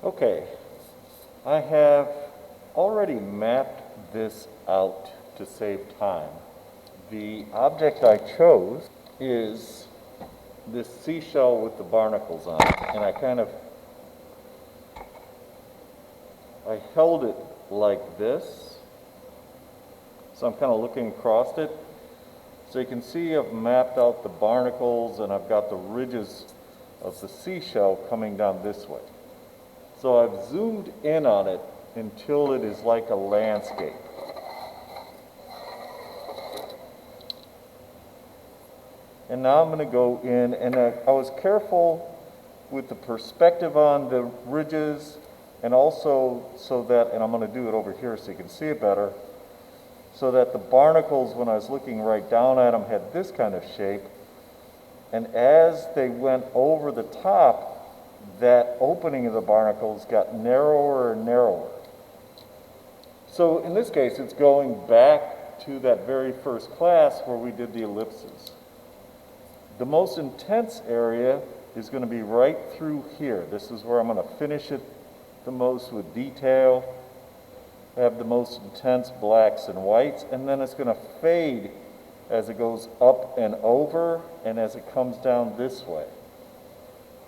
Okay, I have already mapped this out to save time. The object I chose is this seashell with the barnacles on it, and I held it like this, so I'm kind of looking across it. So you can see I've mapped out the barnacles and I've got the ridges of the seashell coming down this way. So I've zoomed in on it until it is like a landscape. And now I'm going to go in, and I was careful with the perspective on the ridges, and also so that, and I'm going to do it over here so you can see it better, so that the barnacles, when I was looking right down at them, had this kind of shape. And as they went over the top, that opening of the barnacles got narrower and narrower. So in this case, it's going back to that very first class where we did the ellipses. The most intense area is going to be right through here. This is where I'm going to finish it the most with detail, have the most intense blacks and whites, and then it's going to fade as it goes up and over and as it comes down this way.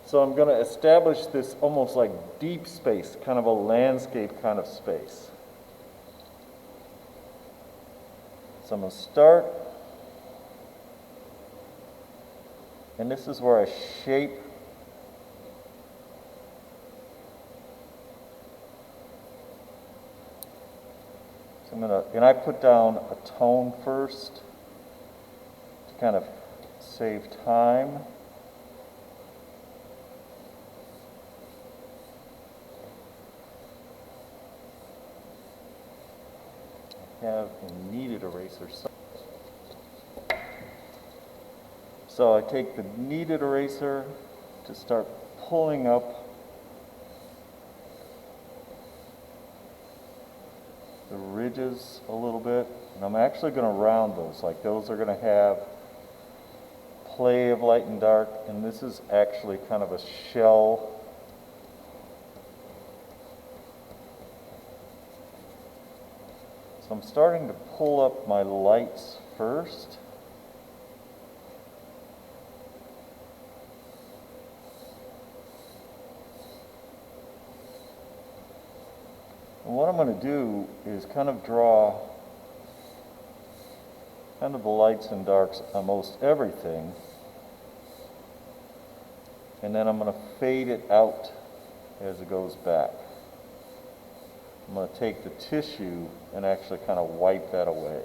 So I'm going to establish this almost like deep space, kind of a landscape kind of space. So I'm going to start, and this is where I shape and I put down a tone first to kind of save time. I have a kneaded eraser. So I take the kneaded eraser to start pulling up the ridges a little bit, and I'm actually going to round those. Like those are going to have play of light and dark, and this is actually kind of a shell. So I'm starting to pull up my lights first. And what I'm going to do is kind of draw kind of the lights and darks on most everything. And then I'm going to fade it out as it goes back. I'm going to take the tissue and actually kind of wipe that away.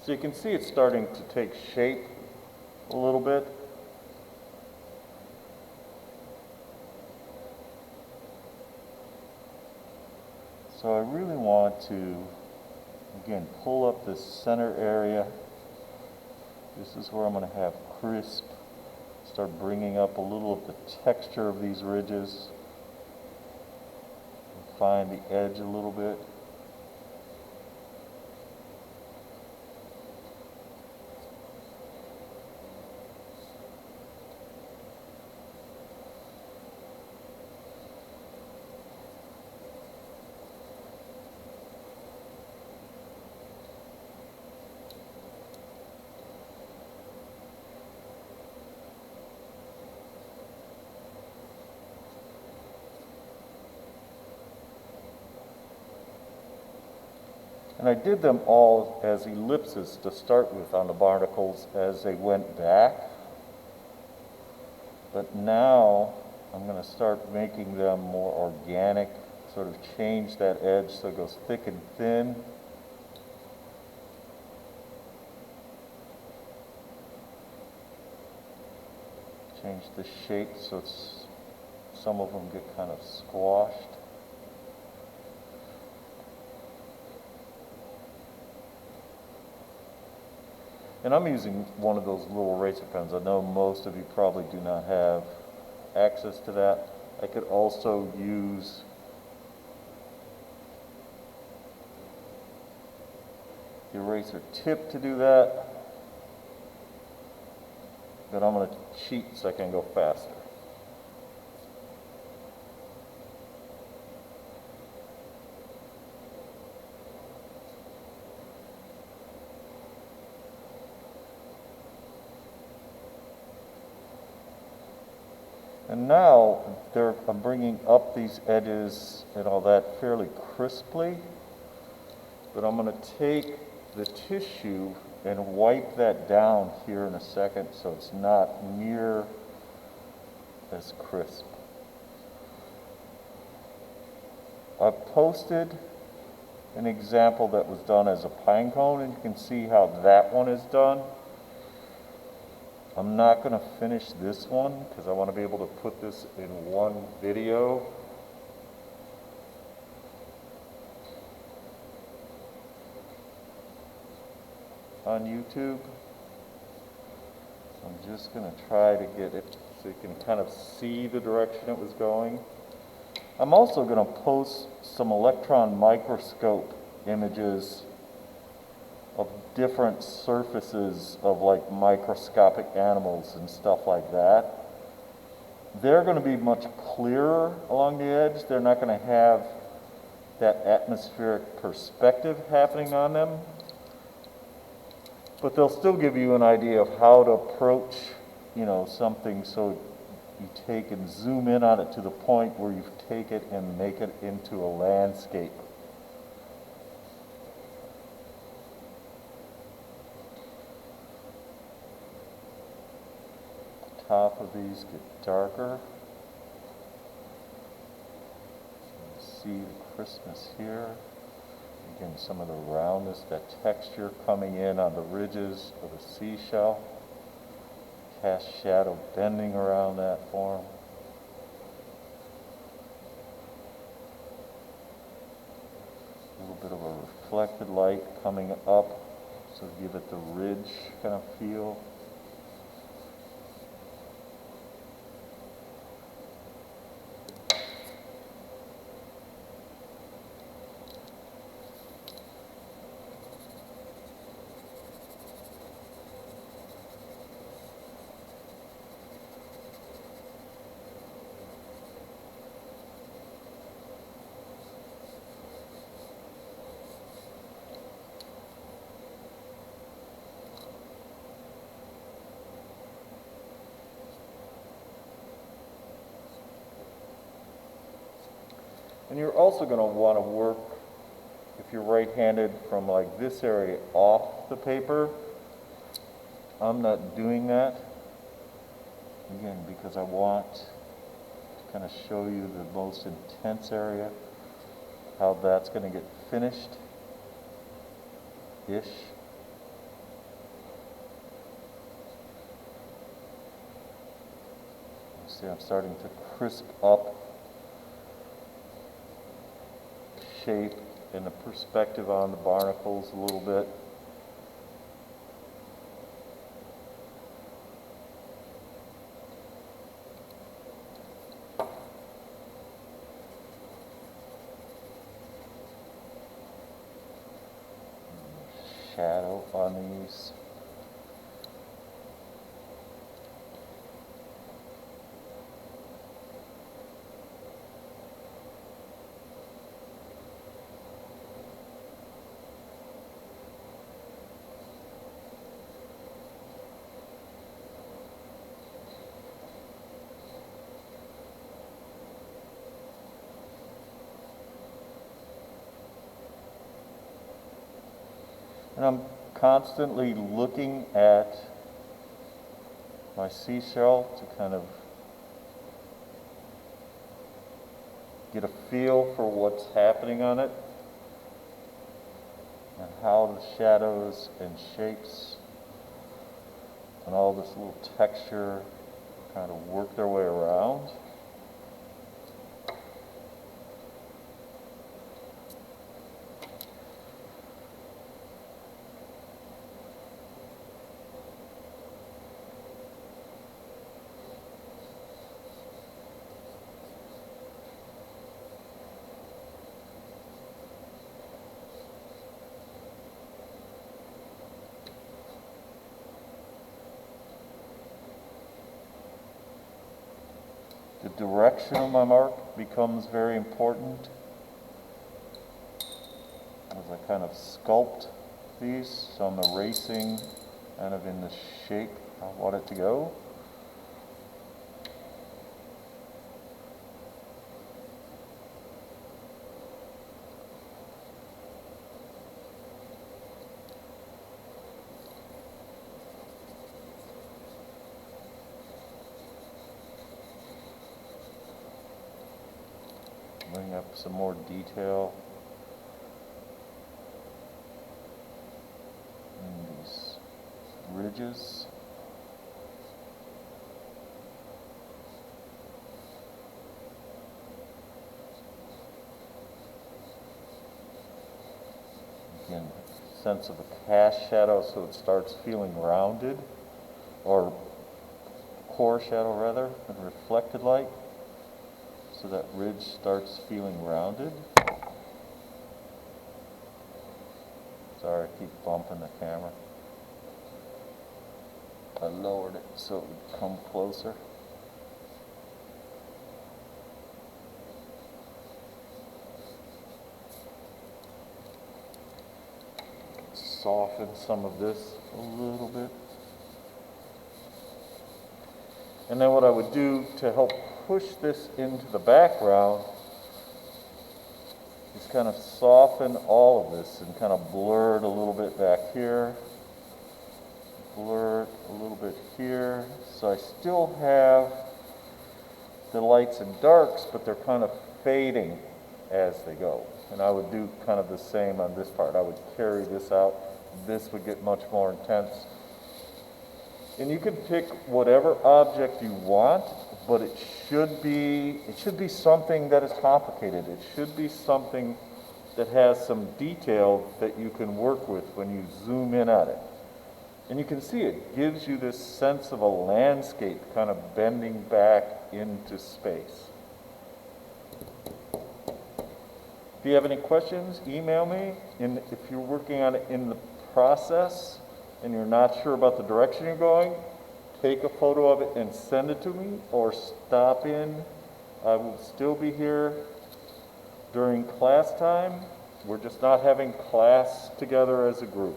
So you can see it's starting to take shape a little bit. So I really want to, again, pull up this center area. This is where I'm going to have crisp. Start bringing up a little of the texture of these ridges. Find the edge a little bit. And I did them all as ellipses to start with on the barnacles as they went back. But now I'm going to start making them more organic, sort of change that edge so it goes thick and thin. Change the shape so some of them get kind of squashed. And I'm using one of those little eraser pens. I know most of you probably do not have access to that. I could also use the eraser tip to do that. But I'm going to cheat so I can go faster. And now I'm bringing up these edges and all that fairly crisply, but I'm going to take the tissue and wipe that down here in a second so it's not near as crisp. I've posted an example that was done as a pine cone, and you can see how that one is done. I'm not going to finish this one because I want to be able to put this in one video. On YouTube. So I'm just going to try to get it so you can kind of see the direction it was going. I'm also going to post some electron microscope images of different surfaces of like microscopic animals and stuff like that. They're going to be much clearer along the edge. They're not going to have that atmospheric perspective happening on them. But they'll still give you an idea of how to approach, something so you take and zoom in on it to the point where you take it and make it into a landscape. The top of these get darker. You see the crispness here. Again, some of the roundness, that texture coming in on the ridges of the seashell. Cast shadow bending around that form. A little bit of a reflected light coming up, so give it the ridge kind of feel. And you're also going to want to work, if you're right-handed, from like this area off the paper. I'm not doing that, again, because I want to kind of show you the most intense area, how that's going to get finished-ish. See, I'm starting to crisp up shape and the perspective on the barnacles a little bit. Shadow on these. And I'm constantly looking at my seashell to kind of get a feel for what's happening on it and how the shadows and shapes and all this little texture kind of work their way around. direction of my mark becomes very important as I kind of sculpt these, so I'm erasing kind of in the shape I want it to go. Bring up some more detail in these ridges. Again, sense of a cast shadow so it starts feeling rounded, or core shadow rather, and reflected light. So that ridge starts feeling rounded. Sorry, I keep bumping the camera. I lowered it so it would come closer. Soften some of this a little bit. And then what I would do to help push this into the background is kind of soften all of this and kind of blur it a little bit back here, blur it a little bit here, so I still have the lights and darks, but they're kind of fading as they go. And I would do kind of the same on this part. I would carry this out. This would get much more intense. And you can pick whatever object you want, but it should be something that is complicated. It should be something that has some detail that you can work with when you zoom in at it. And you can see it gives you this sense of a landscape kind of bending back into space. If you have any questions, email me. And if you're working on it in the process and you're not sure about the direction you're going, take a photo of it and send it to me, or stop in. I will still be here during class time. We're just not having class together as a group.